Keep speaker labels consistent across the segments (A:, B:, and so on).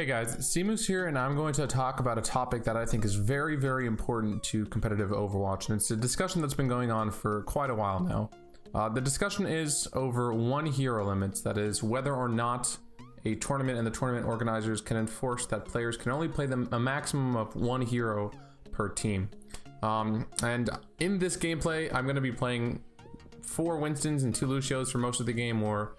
A: Hey guys, Seamus here, and I'm going to talk about a topic that I think is very, very important to competitive Overwatch, and it's a discussion that's been going on for quite a while now. The discussion is over one hero limits, that is, whether or not a tournament and the tournament organizers can enforce that players can only play them a maximum of one hero per team. And in this gameplay, I'm going to be playing 4 Winstons and 2 Lucios for most of the game, or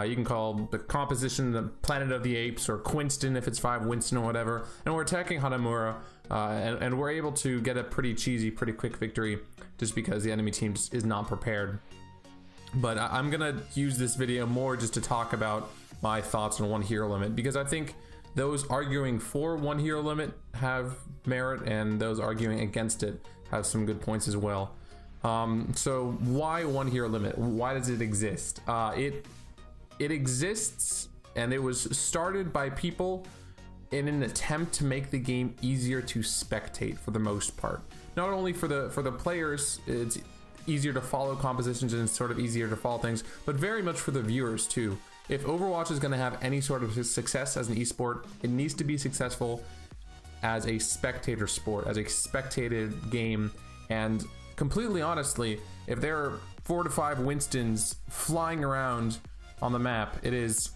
A: you can call the composition the Planet of the Apes, or Quinston if it's 5 Winston or whatever. And we're attacking Hanamura, and we're able to get a pretty cheesy, pretty quick victory just because the enemy team just is not prepared. But I'm gonna use this video more just to talk about my thoughts on one hero limit, because I think those arguing for one hero limit have merit, and those arguing against it have some good points as well. So why one hero limit? Why does it exist? It exists, and it was started by people in an attempt to make the game easier to spectate for the most part. Not only for the players, it's easier to follow compositions and it's sort of easier to follow things, but very much for the viewers too. If Overwatch is going to have any sort of success as an esport, it needs to be successful as a spectator sport, as a spectated game. And completely honestly, if there are 4 to 5 Winstons flying around on the map, it is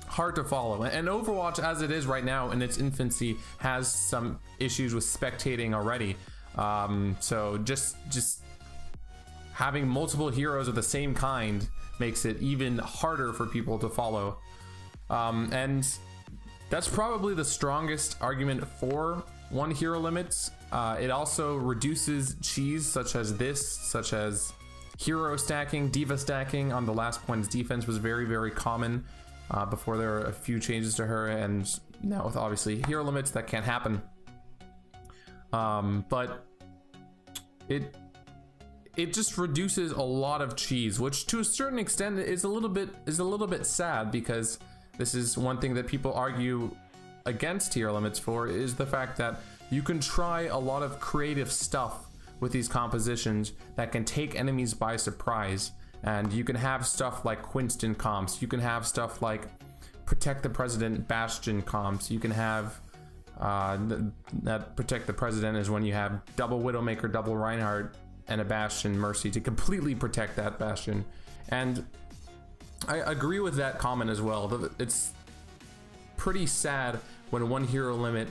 A: hard to follow. And Overwatch, as it is right now in its infancy, has some issues with spectating already. So just having multiple heroes of the same kind makes it even harder for people to follow. And that's probably the strongest argument for one hero limits. It also reduces cheese such as hero stacking, diva stacking. On the last point's defense was very, very common before there were a few changes to her, and now with obviously hero limits that can't happen. But it just reduces a lot of cheese, which to a certain extent is a little bit sad, because this is one thing that people argue against hero limits for, is the fact that you can try a lot of creative stuff with these compositions that can take enemies by surprise. And you can have stuff like Quinston comps, you can have stuff like Protect the President Bastion comps, you can have that Protect the President is when you have double Widowmaker, double Reinhardt, and a Bastion Mercy to completely protect that Bastion. And I agree with that comment as well. It's pretty sad when one hero limit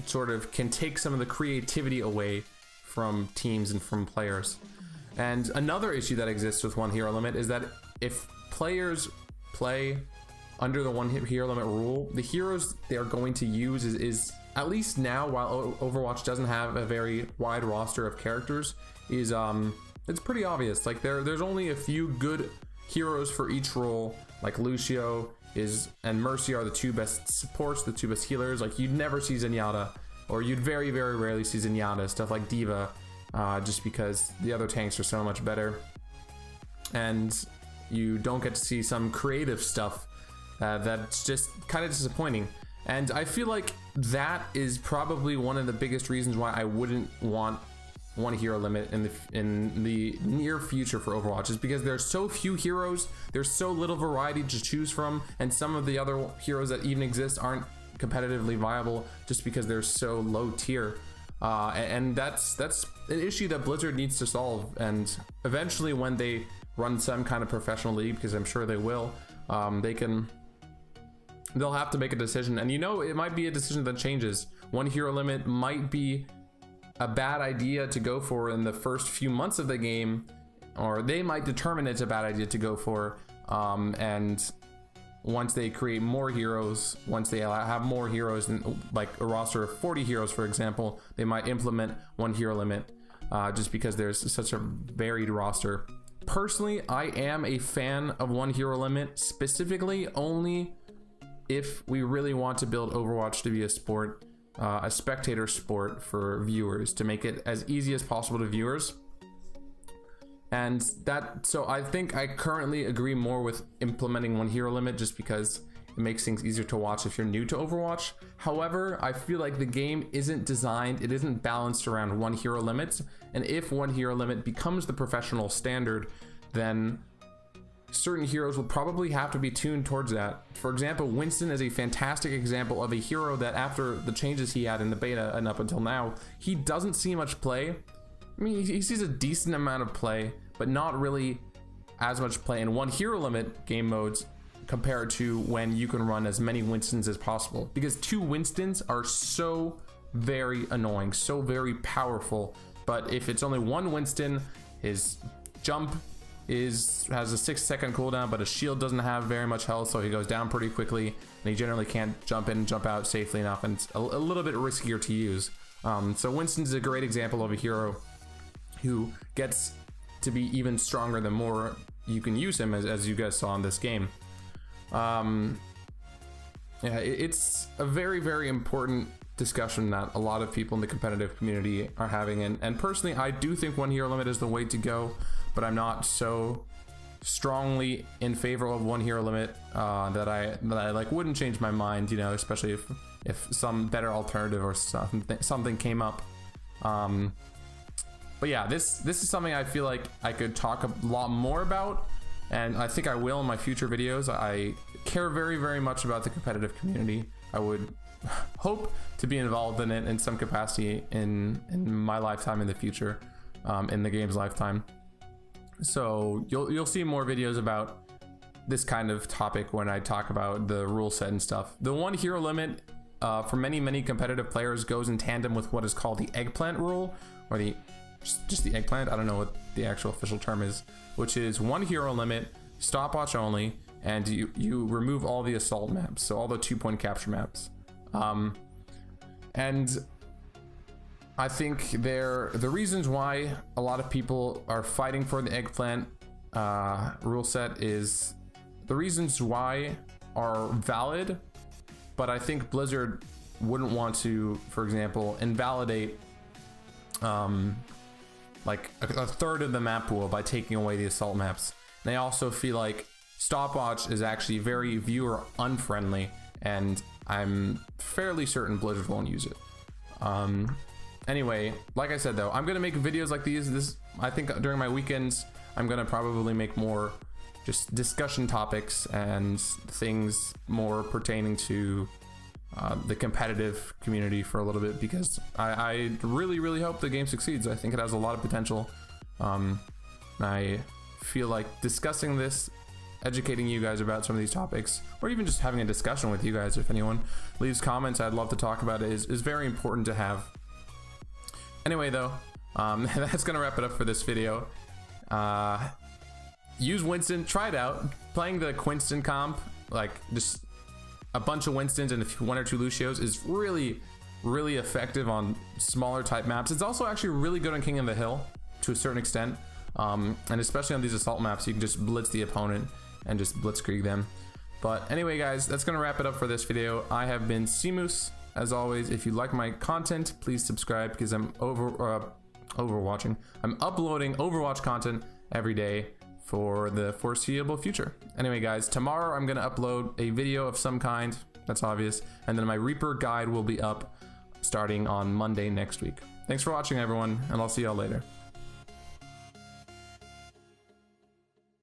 A: sort of can take some of the creativity away from teams and from players. And another issue that exists with one hero limit is that if players play under the one hero limit rule, the heroes they are going to use is at least now, while Overwatch doesn't have a very wide roster of characters, is it's pretty obvious. Like there's only a few good heroes for each role. Like Lucio and Mercy are the 2 best supports, the 2 best healers. Like you'd never see Zenyatta, or you'd very, very rarely see Zenyatta. Stuff like Diva, just because the other tanks are so much better, and you don't get to see some creative stuff that's just kind of disappointing. And I feel like that is probably one of the biggest reasons why I wouldn't want one hero limit in the near future for Overwatch, is because there's so few heroes, there's so little variety to choose from, and some of the other heroes that even exist aren't competitively viable just because they're so low tier. And that's an issue that Blizzard needs to solve. And eventually, when they run some kind of professional league, because I'm sure they will, they'll have to make a decision. And it might be a decision that changes. One hero limit might be a bad idea to go for in the first few months of the game, or they might determine it's a bad idea to go for, and once they create more heroes, once they have more heroes, like a roster of 40 heroes for example, they might implement one hero limit, just because there's such a varied roster. Personally, I am a fan of one hero limit, specifically only if we really want to build Overwatch to be a sport, a spectator sport for viewers, to make it as easy as possible to viewers. And so I think I currently agree more with implementing one hero limit, just because it makes things easier to watch if you're new to Overwatch. However, I feel like the game isn't balanced around one hero limits, and if one hero limit becomes the professional standard, then certain heroes will probably have to be tuned towards that. For example, Winston is a fantastic example of a hero that after the changes he had in the beta and up until now, he doesn't see much play. I mean, he sees a decent amount of play, but not really as much play in one hero limit game modes compared to when you can run as many Winstons as possible, because 2 Winstons are so very annoying, so very powerful. But if it's only 1 Winston, his jump has a 6-second cooldown, but his shield doesn't have very much health, so he goes down pretty quickly, and he generally can't jump in and jump out safely enough, and it's a little bit riskier to use. So Winston's a great example of a hero who gets to be even stronger the more you can use him, as you guys saw in this game. Yeah, it's a very, very important discussion that a lot of people in the competitive community are having, and personally I do think 1 hero limit is the way to go, but I'm not so strongly in favor of 1 hero limit that I like wouldn't change my mind, you know, especially if some better alternative or something came up. But yeah, this is something I feel like I could talk a lot more about, and I think I will in my future videos. I care very, very much about the competitive community. I would hope to be involved in it in some capacity in my lifetime in the future, in the game's lifetime. So you'll see more videos about this kind of topic when I talk about the rule set and stuff. The 1 hero limit for many competitive players goes in tandem with what is called the eggplant rule, or just the eggplant. I don't know what the actual official term is, which is 1 hero limit, stopwatch only, and you remove all the assault maps, so all the 2-point capture maps. And I think the reasons why a lot of people are fighting for the eggplant rule set is the reasons why are valid, but I think Blizzard wouldn't want to, for example, invalidate like a third of the map pool by taking away the assault maps. They also feel like stopwatch is actually very viewer unfriendly, and I'm fairly certain Blizzard won't use it. Anyway, like I said though, I'm gonna make videos like these. I think during my weekends, I'm gonna probably make more just discussion topics and things more pertaining to the competitive community for a little bit, because I really hope the game succeeds. I think it has a lot of potential. I feel like discussing this, educating you guys about some of these topics, or even just having a discussion with you guys, if anyone leaves comments I'd love to talk about it, is very important to have. Anyway though, that's gonna wrap it up for this video. Use Winston, try it out. Playing the Quinston comp, like just a bunch of Winstons and 1 or 2 Lucios, is really effective on smaller type maps. It's also actually really good on King of the Hill to a certain extent, and especially on these assault maps, you can just blitz the opponent and just blitzkrieg them. But anyway guys, that's gonna wrap it up for this video. I have been Seamoose. As always, if you like my content, please subscribe, because I'm overwatching. I'm uploading Overwatch content every day for the foreseeable future. Anyway guys, tomorrow I'm gonna upload a video of some kind, that's obvious, and then my Reaper guide will be up starting on Monday next week. Thanks for watching everyone, and I'll see y'all later.